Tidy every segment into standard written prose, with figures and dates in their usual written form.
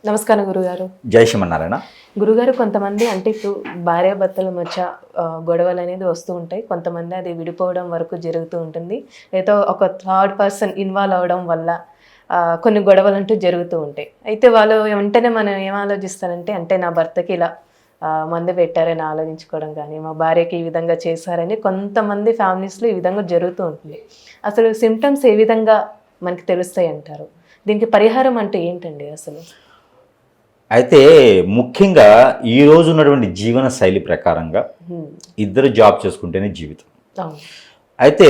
నమస్కారం గురుగారు. జై శ్రీమన్నారాయణ. గురుగారు, కొంతమంది అంటే ఇప్పుడు భార్యాభర్తల మధ్య గొడవలు అనేది వస్తూ ఉంటాయి. కొంతమంది అది విడిపోవడం వరకు జరుగుతూ ఉంటుంది. ఏదో ఒక థర్డ్ పర్సన్ ఇన్వాల్వ్ అవ్వడం వల్ల కొన్ని గొడవలు అంటూ జరుగుతూ ఉంటాయి. అయితే వాళ్ళు వెంటనే మనం ఏం ఆలోచిస్తారంటే, అంటే నా భర్తకి ఇలా మందు పెట్టారని ఆలోచించుకోవడం కానీ, మా భార్యకి ఈ విధంగా చేశారని కొంతమంది ఫ్యామిలీస్లో ఈ విధంగా జరుగుతూ ఉంటుంది. అసలు సిమ్టమ్స్ ఏ విధంగా మనకి తెలుస్తాయి అంటారు? దీనికి పరిహారం అంటే ఏంటండి అసలు? అయితే ముఖ్యంగా ఈ రోజు ఉన్నటువంటి జీవన శైలి ప్రకారంగా ఇద్దరు జాబ్ చేసుకుంటేనే జీవితం. అయితే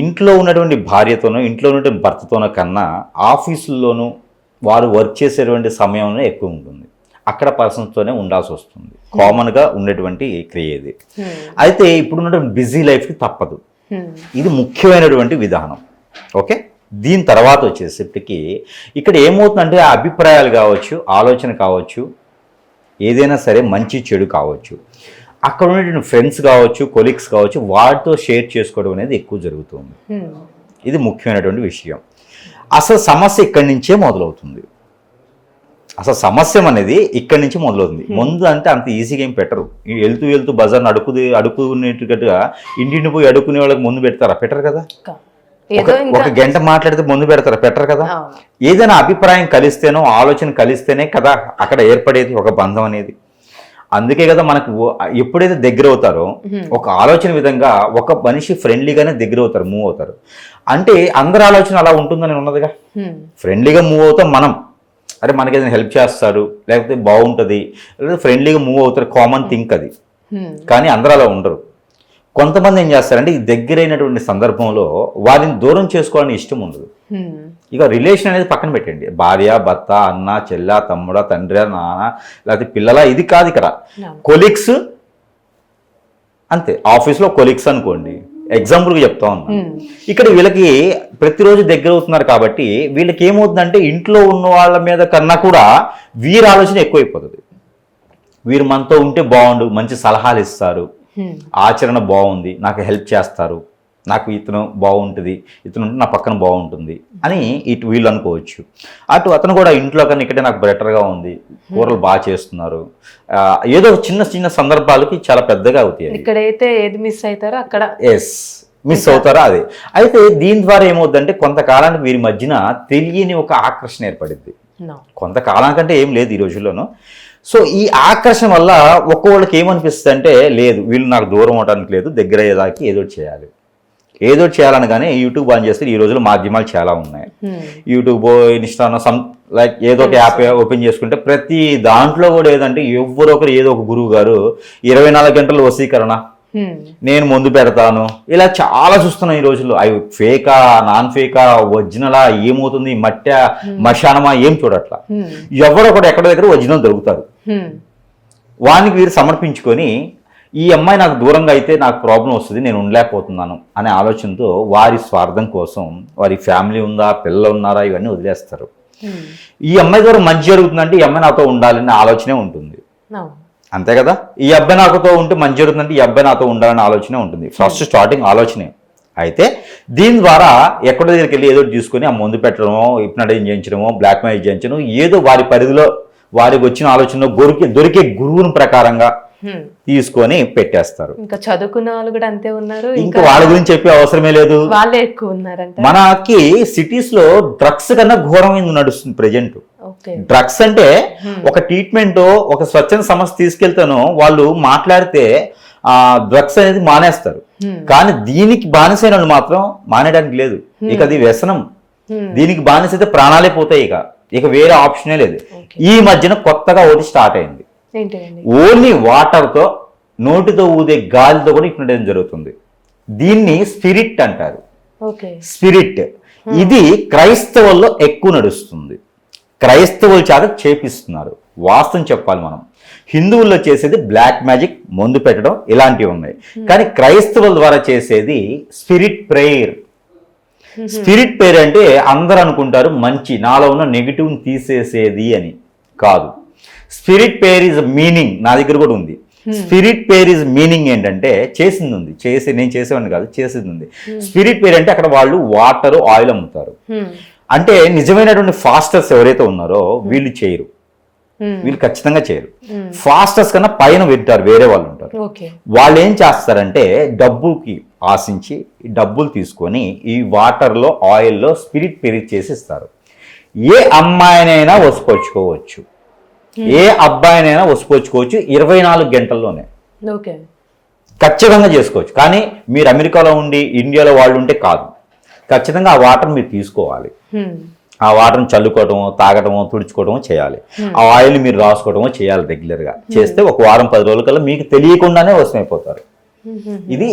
ఇంట్లో ఉన్నటువంటి భార్యతోనో ఇంట్లో ఉన్నటువంటి భర్తతోనో కన్నా ఆఫీసుల్లోనూ వారు వర్క్ చేసేటువంటి సమయంలో ఎక్కువ ఉంటుంది. అక్కడ పర్సన్స్తోనే ఉండాల్సి వస్తుంది. కామన్గా ఉండేటువంటి క్రియ ఇది. అయితే ఇప్పుడు ఉన్నటువంటి బిజీ లైఫ్కి తప్పదు. ఇది ముఖ్యమైనటువంటి విధానం. ఓకే, దీని తర్వాత వచ్చేసరికి ఇక్కడ ఏమవుతుందంటే ఆ అభిప్రాయాలు కావచ్చు, ఆలోచన కావచ్చు, ఏదైనా సరే మంచి చెడు కావచ్చు, అక్కడ ఉన్నటువంటి ఫ్రెండ్స్ కావచ్చు, కొలీగ్స్ కావచ్చు, వాటితో షేర్ చేసుకోవడం అనేది ఎక్కువ జరుగుతుంది. ఇది ముఖ్యమైనటువంటి విషయం. అసలు సమస్య ఇక్కడి నుంచే మొదలవుతుంది. అసలు సమస్య అనేది ఇక్కడి నుంచి మొదలవుతుంది. ముందు అంటే అంత ఈజీగా ఏం పెట్టరు. వెళ్తూ బజార్ని అడుక్కునేట్టుగా ఇంటిని పోయి అడుక్కునే వాళ్ళకి ముందు పెడతారా? పెట్టరు కదా. ఒక గంట మాట్లాడితే ముందు పెడతారా? పెట్టరు కదా. ఏదైనా అభిప్రాయం కలిస్తేనో ఆలోచన కలిస్తేనే కదా అక్కడ ఏర్పడేది ఒక బంధం అనేది. అందుకే కదా మనకు ఎప్పుడైతే దగ్గర అవుతారో ఒక ఆలోచన విధంగా ఒక మనిషి ఫ్రెండ్లీగానే దగ్గర అవుతారు, మూవ్ అవుతారు. అంటే అందరి ఆలోచన అలా ఉంటుందని ఉన్నదిగా. ఫ్రెండ్లీగా మూవ్ అవుతాం మనం. అరే మనకి ఏదైనా హెల్ప్ చేస్తారు, లేకపోతే బాగుంటుంది, లేదా ఫ్రెండ్లీగా మూవ్ అవుతారు. కామన్ థింక్ అది. కానీ అందరూ అలా ఉండరు. కొంతమంది ఏం చేస్తారంటే ఈ దగ్గరైనటువంటి సందర్భంలో వారిని దూరం చేసుకోవాలని ఇష్టం ఉండదు. ఇక రిలేషన్ అనేది పక్కన పెట్టండి. భార్య, భర్త, అన్న, చెల్ల, తమ్ముడ, తండ్రి, నాన్న, లేకపోతే పిల్లల, ఇది కాదు. ఇక్కడ కొలీగ్స్ అంతే. ఆఫీస్లో కొలీగ్స్ అనుకోండి, ఎగ్జాంపుల్గా చెప్తా ఉన్నాను. ఇక్కడ వీళ్ళకి ప్రతిరోజు దగ్గర అవుతున్నారు కాబట్టి వీళ్ళకి ఏమవుతుందంటే ఇంట్లో ఉన్న వాళ్ళ మీద కన్నా కూడా వీరి ఆలోచన ఎక్కువైపోతుంది. వీరు మనతో ఉంటే బాగుండు, మంచి సలహాలు ఇస్తారు, ఆచరణ బాగుంది, నాకు హెల్ప్ చేస్తారు, నాకు ఇతను బాగుంటుంది, ఇతను ఉంటే నా పక్కన బాగుంటుంది అని ఇటు వీళ్ళు అనుకోవచ్చు. అటు అతను కూడా ఇంట్లో కన్నా ఇక్కడే నాకు బెటర్గా ఉంది, కూరలు బాగా చేస్తున్నారు, ఏదో చిన్న సందర్భాలకి చాలా పెద్దగా అవుతాయి. ఇక్కడైతే ఏది మిస్ అవుతారో అక్కడ మిస్ అవుతారో అదే. అయితే దీని ద్వారా ఏమవుతుందంటే కొంతకాలానికి వీరి మధ్యన తెలియని ఒక ఆకర్షణ ఏర్పడింది. కొంతకాలానికంటే ఏం లేదు ఈ రోజుల్లోనూ. సో ఈ ఆకర్షణ వల్ల ఒక్కొక్కళ్ళకి ఏమనిపిస్తుంది అంటే, లేదు వీళ్ళు నాకు దూరం అవడానికి లేదు, దగ్గర అయ్యేదానికి ఏదో చేయాలని. యూట్యూబ్ ఆన్ చేస్తే ఈ రోజుల్లో మాధ్యమాలు చాలా ఉన్నాయి. యూట్యూబ్, ఇన్స్టా, లైక్ ఏదో ఒక యాప్ ఓపెన్ చేసుకుంటే ప్రతి దాంట్లో కూడా ఏదంటే ఎవరో ఒకరు ఏదో ఒక గురువు గారు 24 గంటల వశీకరణ, నేను ముందు పెడతాను, ఇలా చాలా చూస్తున్నాం ఈ రోజుల్లో. అవి ఫేకా, నాన్ ఫేకా, ఒరిజినలా, ఏమవుతుంది, మట్టా, మశానమా, ఏం చూడట్లా. ఎవరో ఒకటి ఎక్కడ దగ్గర ఒరిజినల్ దొరుకుతారు. వానికి వీరు సమర్పించుకొని ఈ అమ్మాయి నాకు దూరంగా అయితే నాకు ప్రాబ్లం వస్తుంది, నేను ఉండలేకపోతున్నాను అనే ఆలోచనతో వారి స్వార్థం కోసం, వారి ఫ్యామిలీ ఉందా, పిల్లలు ఉన్నారా, ఇవన్నీ వదిలేస్తారు. ఈ అమ్మాయి ద్వారా మంచి జరుగుతుందంటే ఈ అమ్మాయి నాతో ఉండాలనే ఆలోచనే ఉంటుంది. అంతే కదా. ఈ అబ్బాయి నాకుతో ఉంటే మంచి జరుగుతుందంటే ఈ అబ్బాయి నాతో ఉండాలనే ఆలోచనే ఉంటుంది. ఫస్ట్ స్టార్టింగ్ ఆలోచనే. అయితే దీని ద్వారా ఎక్కడో దగ్గరికి వెళ్ళి ఏదో తీసుకొని ఆ ముందు పెట్టడమో, హిప్నటైజ్ చేయించడమో, బ్లాక్మెయిల్ చేయించడమో, ఏదో వారి పరిధిలో వారికి వచ్చిన ఆలోచనలో దొరికే గురువుని ప్రకారంగా తీసుకొని పెట్టేస్తారు. ఇంకా చదువుకున్న వాళ్ళు కూడా అంతే ఉన్నారు. ఇంకా వాళ్ళ గురించి చెప్పే అవసరమే లేదు, వాళ్ళే ఎక్కువ ఉన్నారంట. మనకి సిటీస్ లో డ్రగ్స్ కన్నా ఘోరమైంది నడుస్తుంది ప్రెజెంట్. డ్రగ్స్ అంటే ఒక ట్రీట్మెంట్, ఒక స్వచ్ఛంద సంస్థ తీసుకెళ్తానో వాళ్ళు మాట్లాడితే డ్రగ్స్ అనేది మానేస్తారు. కానీ దీనికి బానిసైన వాళ్ళు మాత్రం మానేయడానికి లేదు. ఇక అది వ్యసనం. దీనికి బానిసైతే ప్రాణాలే పోతాయి. ఇక వేరే ఆప్షనే లేదు. ఈ మధ్యన కొత్తగా ఒకటి స్టార్ట్ అయింది. ఓన్లీ వాటర్తో, నోటితో ఊదే గాలితో కూడా హిప్నటైజ్ జరుగుతుంది. దీన్ని స్పిరిట్ అంటారు. స్పిరిట్ ఇది క్రైస్తవుల్లో ఎక్కువ నడుస్తుంది. క్రైస్తవుల చేత చేపిస్తున్నారు. వాస్తవం చెప్పాలి, మనం హిందువుల్లో చేసేది బ్లాక్ మ్యాజిక్, మందు పెట్టడం, ఇలాంటివి ఉన్నాయి. కానీ క్రైస్తవుల ద్వారా చేసేది స్పిరిట్ ప్రేయర్. స్పిరిట్ ప్రేయర్ అంటే అందరూ అనుకుంటారు మంచి, నాలో ఉన్న నెగిటివ్ని తీసేసేది అని. కాదు. స్పిరిట్ ప్రేయర్ ఈజ్ మీనింగ్ నా దగ్గర కూడా ఉంది. స్పిరిట్ పేర్ ఇస్ మీనింగ్ ఏంటంటే చేసింది ఉంది, నేను చేసేవాడిని కాదు, చేసింది ఉంది. స్పిరిట్ పేర్ అంటే అక్కడ వాళ్ళు వాటర్ ఆయిల్ అమ్ముతారు. అంటే నిజమైనటువంటి ఫాస్టర్స్ ఎవరైతే ఉన్నారో వీళ్ళు చేయరు. వీళ్ళు ఖచ్చితంగా చేయరు. ఫాస్టెస్ట్ కన్నా పైన వింటారు, వేరే వాళ్ళు ఉంటారు. వాళ్ళు ఏం చేస్తారంటే డబ్బుకి ఆశించి డబ్బులు తీసుకొని ఈ వాటర్లో ఆయిల్లో స్పిరిట్ పెరిగి చేసి ఇస్తారు. ఏ అమ్మాయినైనా వసుకొచ్చుకోవచ్చు, ఏ అబ్బాయినైనా వసుకొచ్చుకోవచ్చు 24 గంటల్లోనే ఖచ్చితంగా చేసుకోవచ్చు. కానీ మీరు అమెరికాలో ఉండి ఇండియాలో వాళ్ళు ఉంటే కాదు, ఖచ్చితంగా ఆ వాటర్ మీరు తీసుకోవాలి. ఆ వాటర్ని చల్లుకోవటము, తాగటము, తుడుచుకోవటము చేయాలి. ఆ ఆయిల్ని మీరు రాసుకోవటము చేయాలి రెగ్యులర్గా. చేస్తే ఒక వారం 10 రోజుల కల్లా మీకు తెలియకుండానే వశమైపోతారు. ఇది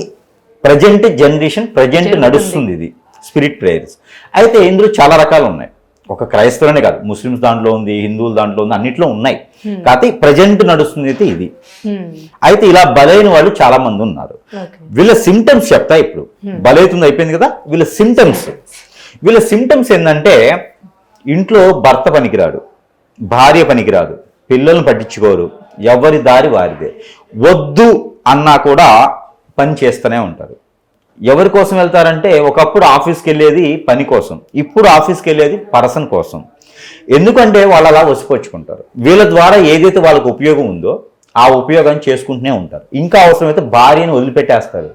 ప్రజెంట్ జనరేషన్, ప్రజెంట్ నడుస్తుంది ఇది స్పిరిట్ ప్రేయర్స్. అయితే ఇందులో చాలా రకాలు ఉన్నాయి. ఒక క్రైస్తవులనే కాదు, ముస్లిమ్స్ దాంట్లో ఉంది, హిందువుల దాంట్లో ఉంది, అన్నిట్లో ఉన్నాయి. కాకపోతే ప్రజెంట్ నడుస్తుంది అయితే ఇది. అయితే ఇలా బలైన వాళ్ళు చాలా మంది ఉన్నారు. వీళ్ళ సిమ్టమ్స్ చెప్తా. ఇప్పుడు బలైతుంది అయిపోయింది కదా, వీళ్ళ సిమ్టమ్స్ ఏంటంటే ఇంట్లో భర్త పనికిరాడు, భార్య పనికిరాదు, పిల్లల్ని పట్టించుకోరు, ఎవరి దారి వారిదే, వద్దు అన్నా కూడా పని చేస్తూనే ఉంటారు. ఎవరి కోసం వెళ్తారంటే ఒకప్పుడు ఆఫీస్కి వెళ్ళేది పని కోసం, ఇప్పుడు ఆఫీస్కి వెళ్ళేది పర్సన్ కోసం. ఎందుకంటే వాళ్ళు అలా వసిపుచ్చుకుంటారు. వీళ్ళ ద్వారా ఏదైతే వాళ్ళకు ఉపయోగం ఉందో ఆ ఉపయోగం చేసుకుంటూనే ఉంటారు. ఇంకా అవసరమైతే భార్యను వదిలిపెట్టేస్తారు,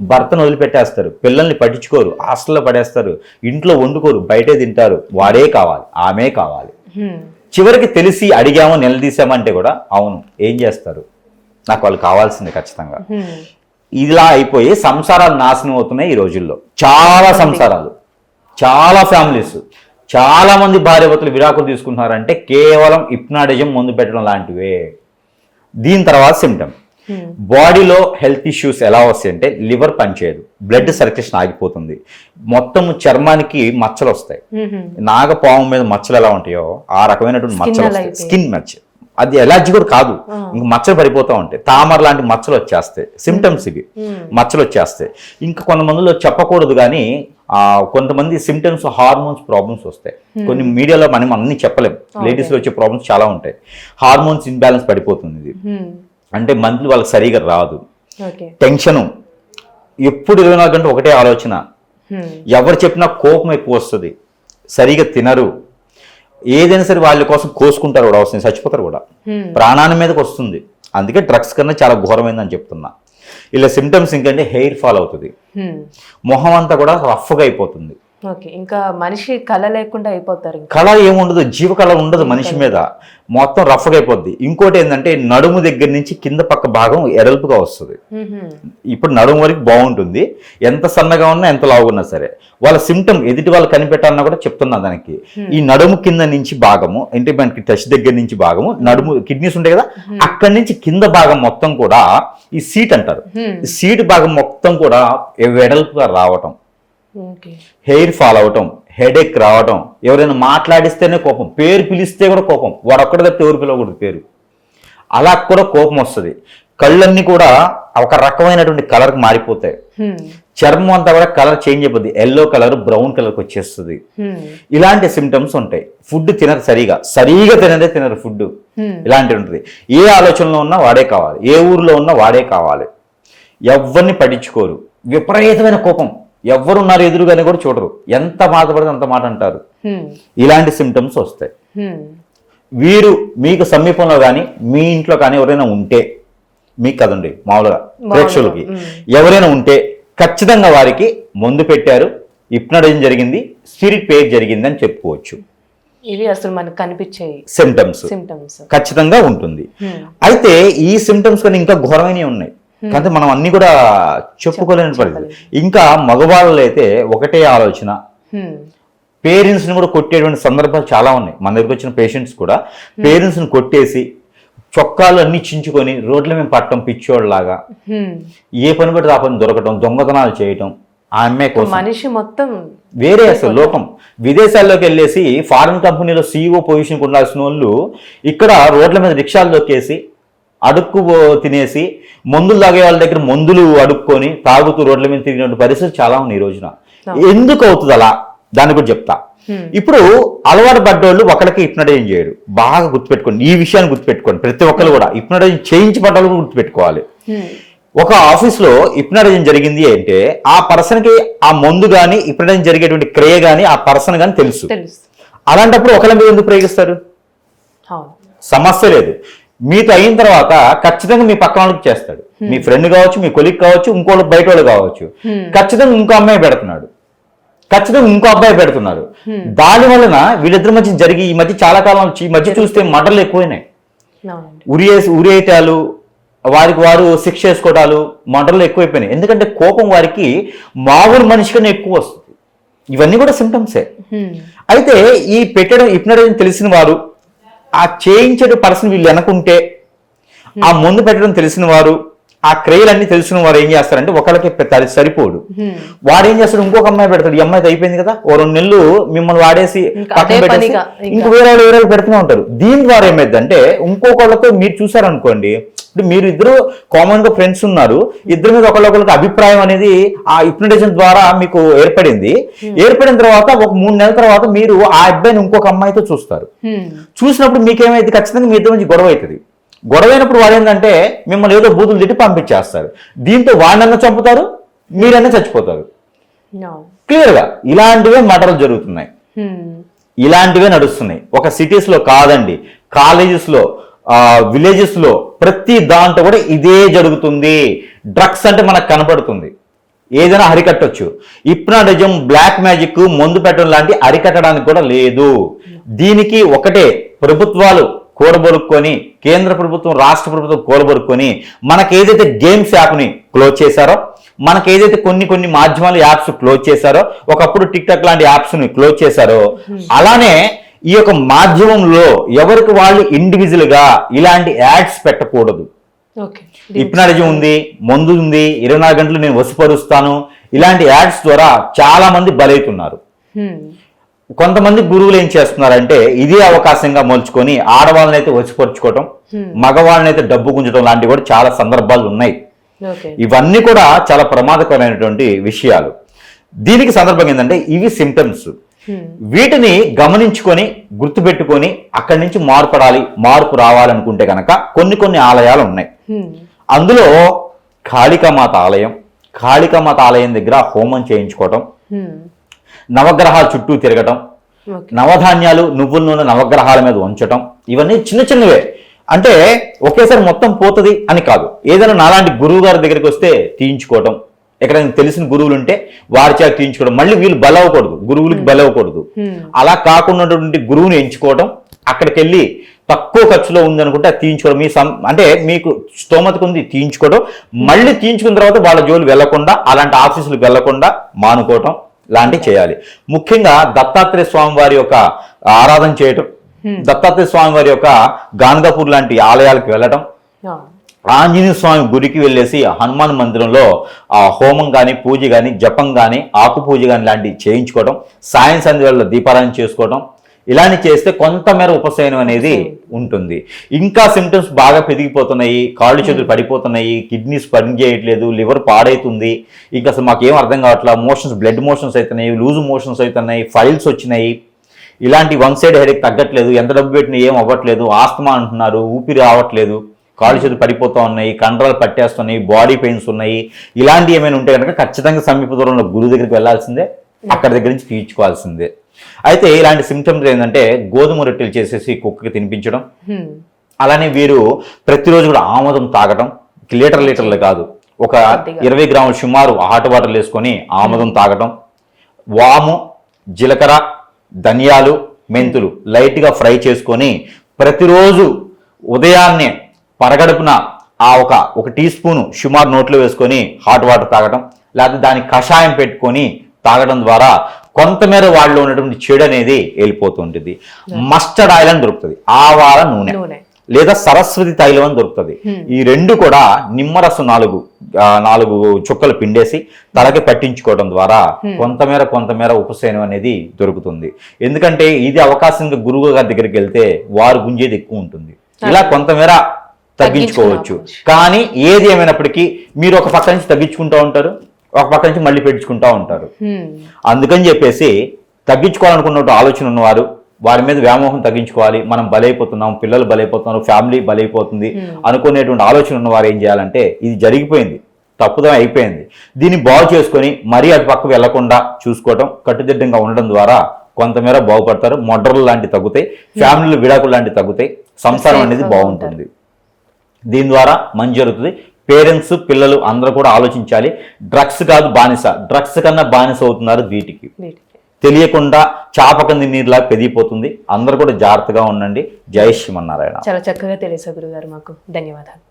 భర్తను వదిలిపెట్టేస్తారు, పిల్లల్ని పట్టించుకోరు, హాస్టల్లో పడేస్తారు, ఇంట్లో వండుకోరు, బయటే తింటారు. వాడే కావాలి, ఆమె కావాలి. చివరికి తెలిసి అడిగామో నిలదీసామంటే కూడా అవును, ఏం చేస్తారు, నాకు వాళ్ళు కావాల్సిందే ఖచ్చితంగా. ఇలా అయిపోయి సంసారాలు నాశనం అవుతున్నాయి ఈ రోజుల్లో. చాలా సంసారాలు, చాలా ఫ్యామిలీస్, చాలా మంది భార్యాభర్తలు విడాకులు తీసుకుంటున్నారంటే కేవలం హిప్నాటిజం మందు పెట్టడం లాంటివే. దీని తర్వాత సిమ్టమ్, బాడీలో హెల్త్ ఇష్యూస్ ఎలా వస్తాయంటే లివర్ పనిచేయదు, బ్లడ్ సర్క్యులేషన్ ఆగిపోతుంది, మొత్తం చర్మానికి మచ్చలు వస్తాయి. నాగపాము మీద మచ్చలు ఎలా ఉంటాయో ఆ రకమైనటువంటి మచ్చలు వస్తాయి, స్కిన్ మచ్చ. అది ఎలర్జీ కూడా కాదు, ఇంక మచ్చలు పడిపోతూ ఉంటాయి, తామర లాంటి మచ్చలు వచ్చేస్తాయి. సిమ్టమ్స్ ఇవి, మచ్చలు వచ్చేస్తాయి. ఇంకా కొంతమందిలో చెప్పకూడదు కానీ కొంతమంది సిమ్టమ్స్ హార్మోన్స్ ప్రాబ్లమ్స్ వస్తాయి. కొన్ని మీడియాలో మనం అన్ని చెప్పలేం, లేడీస్లో వచ్చే ప్రాబ్లమ్స్ చాలా ఉంటాయి. హార్మోన్స్ ఇన్బ్యాలెన్స్ పడిపోతుంది ఇది, అంటే మంత్లీ వాళ్ళకి సరిగా రాదు, టెన్షను, ఎప్పుడు 24 గంటలు ఒకటే ఆలోచన, ఎవరు చెప్పినా కోపం ఎక్కువ వస్తుంది, సరిగా తినరు, ఏదైనా సరే వాళ్ళ కోసం కోసుకుంటారు కూడా, అవసరం చచ్చిపోతారు కూడా, ప్రాణాన్ని మీదకి వస్తుంది. అందుకే డ్రగ్స్ కన్నా చాలా ఘోరమైందని చెప్తున్నా. ఇలా సిమ్టమ్స్ ఇంకంటే హెయిర్ ఫాల్ అవుతుంది, మొహం అంతా కూడా రఫ్గా అయిపోతుంది, ఇంకా మనిషి కళ లేకుండా అయిపోతారు. కళ ఏముండదు, జీవకళ ఉండదు మనిషి మీద, మొత్తం రఫ్గా అయిపోద్ది. ఇంకోటి ఏంటంటే నడుము దగ్గర నుంచి కింద పక్క భాగం ఎడల్పుగా వస్తుంది. ఇప్పుడు నడుము వరకు బాగుంటుంది, ఎంత సన్నగా ఉన్నా ఎంత లావున్నా సరే. వాళ్ళ సిమ్టమ్ ఎదుటి వాళ్ళు కనిపెట్టాలన్నా కూడా చెప్తున్నా దానికి. ఈ నడుము కింద నుంచి భాగము అంటే మనకి టచ్ దగ్గర నుంచి భాగము, నడుము కిడ్నీస్ ఉంటాయి కదా, అక్కడి నుంచి కింద భాగం మొత్తం కూడా ఈ సీట్ అంటారు, ఈ సీట్ భాగం మొత్తం కూడా వెడల్పుగా రావటం, హెయిర్ ఫాల్ అవటం, హెడేక్ రావటం, ఎవరైనా మాట్లాడిస్తేనే కోపం, పేరు పిలిస్తే కూడా కోపం, వాడొక్కడే తప్ప ఎవరు పిలవకూడదు పేరు, అలా కూడా కోపం వస్తుంది. కళ్ళన్నీ కూడా ఒక రకమైనటువంటి కలర్కి మారిపోతాయి, చర్మం అంతా కూడా కలర్ చేంజ్ అయిపోద్ది, ఎల్లో కలర్ బ్రౌన్ కలర్కి వచ్చేస్తుంది. ఇలాంటి సిమ్టమ్స్ ఉంటాయి. ఫుడ్ తినరు, సరిగా తినరు ఫుడ్, ఇలాంటివి ఉంటుంది. ఏ ఆలోచనలో ఉన్నా వాడే కావాలి, ఏ ఊరిలో ఉన్నా వాడే కావాలి, ఎవరిని పట్టించుకోరు, విపరీతమైన కోపం, ఎవరున్నారు ఎదురుగానే కూడా చూడరు, ఎంత బాధపడితే అంత మాట అంటారు. ఇలాంటి సిమ్టమ్స్ వస్తాయి. వీరు మీకు సమీపంలో కానీ మీ ఇంట్లో కానీ ఎవరైనా ఉంటే, మీకు కదండి మామూలుగా ప్రేక్షకులకి ఎవరైనా ఉంటే ఖచ్చితంగా వారికి మందు పెట్టారు, హిప్నోటిజం జరిగింది, స్పిరిట్ ప్రేయర్ జరిగింది అని చెప్పుకోవచ్చు. ఇవి అసలు మనకు కనిపించే సిమ్టమ్స్ ఖచ్చితంగా ఉంటుంది. అయితే ఈ సిమ్టమ్స్ కానీ ఇంకా ఘోరమైనవి ఉన్నాయి, కానీ మనం అన్ని కూడా చెప్పుకోలేని పరిస్థితి. ఇంకా మగవాళ్ళు అయితే ఒకటే ఆలోచన, పేరెంట్స్ ని కూడా కొట్టేటువంటి సందర్భాలు చాలా ఉన్నాయి. మన దగ్గరికి వచ్చిన పేషెంట్స్ కూడా పేరెంట్స్ ని కొట్టేసి చొక్కాలు అన్ని చించుకొని రోడ్ల మీద పట్టడం పిచ్చోళ్ళలాగా, ఏ పని పడితే ఆ పని దొరకటం, దొంగతనాలు చేయటం, ఆ అమ్మాయి కోసం మనిషి మొత్తం వేరే అసలు లోకం. విదేశాల్లోకి వెళ్ళేసి ఫారిన్ కంపెనీలో CEO పొజిషన్కి ఉండాల్సిన వాళ్ళు ఇక్కడ రోడ్ల మీద రిక్షాలు దొక్కేసి అడుక్కు తినేసి మందులు తాగే వాళ్ళ దగ్గర మందులు అడుక్కొని తాగుతూ రోడ్ల మీద తిరిగిన పరిస్థితి చాలా ఉన్నాయి ఈ రోజున. ఎందుకు అవుతుంది అలా, దాన్ని కూడా చెప్తా. ఇప్పుడు అలవాటు పడ్డోళ్ళు ఒకరికి హిప్నోటైజింగ్ చేయడు, బాగా గుర్తుపెట్టుకోండి, ఈ విషయాన్ని గుర్తుపెట్టుకోండి. ప్రతి ఒక్కరు కూడా హిప్నోటైజింగ్ చేయించబడ్డ గుర్తుపెట్టుకోవాలి. ఒక ఆఫీస్లో హిప్నోటైజింగ్ జరిగింది అంటే ఆ పర్సన్కి ఆ మందు కానీ హిప్నోటైజింగ్ జరిగేటువంటి క్రియ కానీ ఆ పర్సన్ కానీ తెలుసు. అలాంటప్పుడు ఒకరి మీద ఎందుకు ప్రయోగిస్తారు? సమస్య లేదు. మీతో అయిన తర్వాత ఖచ్చితంగా మీ పక్కన వాళ్ళకి చేస్తాడు. మీ ఫ్రెండ్ కావచ్చు, మీ కొలీగ్ కావచ్చు, ఇంకోళ్ళు బయట వాళ్ళు కావచ్చు, ఖచ్చితంగా ఇంకో అమ్మాయి పెడుతున్నాడు, ఖచ్చితంగా ఇంకో అబ్బాయి పెడుతున్నారు. దాని వలన వీళ్ళిద్దరి మధ్య జరిగి ఈ మధ్య చాలా కాలం ఈ మధ్య చూస్తే మటర్లు ఎక్కువైనాయి. ఉరేటాలు, వారికి వారు శిక్ష చేసుకోవటాలు, మటర్లు ఎక్కువైపోయినాయి. ఎందుకంటే కోపం వారికి మామూలు మనిషి కన్నా ఎక్కువ వస్తుంది. ఇవన్నీ కూడా సిమ్టమ్సే. అయితే ఈ పెట్టడం హిప్నోటిజం తెలిసిన వారు, ఆ చేయించే పర్సన్ వీళ్ళు వెనకుంటే, ఆ మందు పెట్టడం తెలిసిన వారు, ఆ క్రియలన్నీ తెలిసిన వారు ఏం చేస్తారంటే ఒకళ్ళకి సరిపోడు. వాడు ఏం చేస్తాడు, ఇంకొక అమ్మాయి పెడతాడు. ఈ అమ్మాయికి అయిపోయింది కదా, ఓ 2 నెలలు మిమ్మల్ని వాడేసి పక్కన పెట్టేసి ఇంక వేరే వాళ్ళు పెడుతూనే ఉంటారు. దీని ద్వారా ఏమైందంటే ఇంకొకళ్ళతో మీరు చూసారనుకోండి, ఇప్పుడు మీరు ఇద్దరు కామన్ గా ఫ్రెండ్స్ ఉన్నారు, ఇద్దరు మీద ఒకళ్ళొకళ్ళకి అభిప్రాయం అనేది ఆ హిప్నోటిజం ద్వారా మీకు ఏర్పడింది. ఏర్పడిన తర్వాత ఒక 3 నెలల తర్వాత మీరు ఆ అబ్బాయిని ఇంకొక అమ్మాయితో చూస్తారు. చూసినప్పుడు మీకేమైతే ఖచ్చితంగా మీ ఇద్దరు నుంచి గొడవ అవుతుంది. గొడవైనప్పుడు వాడు ఏంటంటే మిమ్మల్ని ఏదో బూతులు తిట్టి పంపించేస్తారు. దీంతో వాడినన్నా చంపుతారు, మీరన్నా చచ్చిపోతారు. క్లియర్ గా ఇలాంటివే మటర్లు జరుగుతున్నాయి, ఇలాంటివే నడుస్తున్నాయి. ఒక సిటీస్ లో కాదండి, కాలేజెస్ లో, విలేజెస్ లో, ప్రతి దాంట్లో కూడా ఇదే జరుగుతుంది. డ్రగ్స్ అంటే మనకు కనపడుతుంది, ఏదైనా అరికట్టొచ్చు. హిప్నోటిజం, బ్లాక్ మ్యాజిక్, మందు పెట్టడం లాంటి అరికట్టడానికి కూడా లేదు. దీనికి ఒకటే, ప్రభుత్వాలు కూడబొరుక్కొని, కేంద్ర ప్రభుత్వం, రాష్ట్ర ప్రభుత్వం కూడబొరుక్కొని మనకి ఏదైతే గేమ్స్ యాప్ని క్లోజ్ చేశారో, మనకి ఏదైతే కొన్ని మాధ్యమాలు యాప్స్ క్లోజ్ చేశారో, ఒకప్పుడు టిక్ టాక్ లాంటి యాప్స్ని క్లోజ్ చేశారో, అలానే ఈ యొక్క మాధ్యమంలో ఎవరికి వాళ్ళు ఇండివిజువల్ గా ఇలాంటి యాడ్స్ పెట్టకూడదు. హిప్నోటిజం ఉంది, మందు ఉంది, 24 గంటలు నేను వశపరుస్తాను, ఇలాంటి యాడ్స్ ద్వారా చాలా మంది బలవుతున్నారు. కొంతమంది గురువులు ఏం చేస్తున్నారంటే ఇదే అవకాశంగా మలుచుకొని ఆడవాళ్ళని అయితే వశపరుచుకోవటం, మగవాళ్ళని అయితే డబ్బు గుంజడం లాంటివి కూడా చాలా సందర్భాలు ఉన్నాయి. ఇవన్నీ కూడా చాలా ప్రమాదకరమైనటువంటి విషయాలు. దీనికి సందర్భం ఏంటంటే ఇవి సిమ్టమ్స్. వీటిని గమనించుకొని గుర్తుపెట్టుకొని అక్కడి నుంచి మార్పు రావాలనుకుంటే కనుక కొన్ని ఆలయాలు ఉన్నాయి. అందులో కాళికామాత ఆలయం దగ్గర హోమం చేయించుకోవటం, నవగ్రహాల చుట్టూ తిరగటం, నవధాన్యాలు, నువ్వుల నూనె నవగ్రహాల మీద ఉంచటం, ఇవన్నీ చిన్నవే. అంటే ఒకేసారి మొత్తం పోతుంది అని కాదు. ఏదైనా నాలాంటి గురువు గారి దగ్గరికి వస్తే తీయించుకోవటం, ఎక్కడైనా తెలిసిన గురువులు ఉంటే వారి చేత తీయించుకోవడం. మళ్ళీ వీళ్ళు బలవకూడదు, గురువులకి బలవకూడదు. అలా కాకుండా గురువుని ఎంచుకోవడం, అక్కడికి వెళ్ళి తక్కువ ఖర్చులో ఉందనుకుంటే అది తీయించుకోవడం, అంటే మీకు స్తోమతకు ఉంది తీయించుకోవడం. మళ్ళీ తీయించుకున్న తర్వాత వాళ్ళ జోలు వెళ్లకుండా, అలాంటి ఆఫీసులకు వెళ్లకుండా మానుకోవటం లాంటివి చేయాలి. ముఖ్యంగా దత్తాత్రేయ స్వామి వారి యొక్క ఆరాధన చేయటం, దత్తాత్రేయ స్వామి వారి యొక్క గాన్గాపూర్ లాంటి ఆలయాలకు వెళ్ళటం, ఆంజనేయ స్వామి గుడికి వెళ్ళేసి హనుమాన్ మందిరంలో ఆ హోమం కానీ, పూజ కానీ, జపం కానీ, ఆకు పూజ కానీ లాంటివి చేయించుకోవడం, సాయం సంధ్యలో దీపారాయణ చేసుకోవడం, ఇలాంటి చేస్తే కొంతమేర ఉపశమనం అనేది ఉంటుంది. ఇంకా సిమ్టమ్స్ బాగా పెరిగిపోతున్నాయి, కాళ్ళు చేతులు పడిపోతున్నాయి, కిడ్నీస్ పని చేయట్లేదు, లివర్ పాడైతుంది, ఇంకా అసలు మాకేం అర్థం కావట్లేదు, మోషన్స్, బ్లడ్ మోషన్స్ అవుతున్నాయి, లూజ్ మోషన్స్ అవుతున్నాయి, ఫైల్స్ వచ్చినాయి, ఇలాంటి 1 సైడ్ హెడేక్ తగ్గట్లేదు, ఎంత డబ్బు పెట్టినా ఏం అవ్వట్లేదు, ఆస్తమా అంటున్నారు, ఊపిరి రావట్లేదు, కాళ్ళు చేతులు పడిపోతూ ఉన్నాయి, కండరాలు పట్టేస్తున్నాయి, బాడీ పెయిన్స్ ఉన్నాయి, ఇలాంటివి ఏమైనా ఉంటే కనుక ఖచ్చితంగా సమీప దూరంలో గురువు దగ్గరికి వెళ్లాల్సిందే, అక్కడి దగ్గర నుంచి తీర్చుకోవాల్సిందే. అయితే ఇలాంటి సిమ్టమ్స్ ఏంటంటే గోధుమ రొట్టెలు చేసేసి కుక్కకి తినిపించడం, అలానే వీరు ప్రతిరోజు కూడా ఆముదం తాగటం, లీటర్లు కాదు, ఒక 20 గ్రాములు సుమారు హాట్ వాటర్ వేసుకొని ఆముదం తాగటం, వాము, జీలకర్ర, ధనియాలు, మెంతులు లైట్గా ఫ్రై చేసుకొని ప్రతిరోజు ఉదయాన్నే పరగడుపున ఆ ఒక టీ స్పూను సుమారు నోట్లో వేసుకొని హాట్ వాటర్ తాగటం, లేకపోతే దానికి కషాయం పెట్టుకొని తాగడం ద్వారా కొంతమేర వాళ్ళలో ఉన్నటువంటి చెడు అనేది వెళ్ళిపోతుంటుంది. మస్టర్డ్ ఆయిల్ అని దొరుకుతుంది, ఆవాల నూనె లేదా సరస్వతి తైలం అని దొరుకుతుంది. ఈ 2 కూడా నిమ్మరసం 4 చుక్కలు పిండేసి తలకి పట్టించుకోవడం ద్వారా కొంతమేర ఉపశమనం అనేది దొరుకుతుంది. ఎందుకంటే ఇది అవకాశంగా గురువు గారి దగ్గరికి వెళ్తే వారు గుంజేది ఎక్కువ ఉంటుంది. ఇలా కొంతమేర తగ్గించుకోవచ్చు. కానీ ఏది ఏమైనప్పటికీ మీరు ఒక పక్క నుంచి తగ్గించుకుంటూ ఉంటారు, ఒక పక్క నుంచి మళ్ళీ పెట్టించుకుంటూ ఉంటారు. అందుకని చెప్పేసి తగ్గించుకోవాలనుకున్న ఆలోచన ఉన్నవారు వారి మీద వ్యామోహం తగ్గించుకోవాలి, మనం బలైపోతున్నాం, పిల్లలు బలైపోతున్నారు, ఫ్యామిలీ బలైపోతుంది అనుకునేటువంటి ఆలోచన ఉన్నవారు ఏం చేయాలంటే ఇది జరిగిపోయింది, తప్పుదం అయిపోయింది, దీన్ని బాగు చేసుకొని మరీ అటు పక్కకు వెళ్లకుండా చూసుకోవటం, కట్టుదిట్టంగా ఉండడం ద్వారా కొంతమేర బాగుపడతారు. మర్డర్లు లాంటివి తగ్గుతాయి, ఫ్యామిలీలు విడాకులు లాంటివి తగ్గుతాయి, సంసారం అనేది బాగుంటుంది. దీని ద్వారా మంచి జరుగుతుంది. పేరెంట్స్ పిల్లలు అందరూ కూడా ఆలోచించాలి. డ్రగ్స్ కాదు బానిస, డ్రగ్స్ కన్నా బానిస అవుతున్నారు వీటికి. తెలియకుండా చాపకంది నీరులా పెరిగిపోతుంది. అందరూ కూడా జాగ్రత్తగా ఉండండి. జై శ్రీమన్నారాయణ. చాలా చక్కగా తెలియసా గురుగారు, మాకు ధన్యవాదాలు.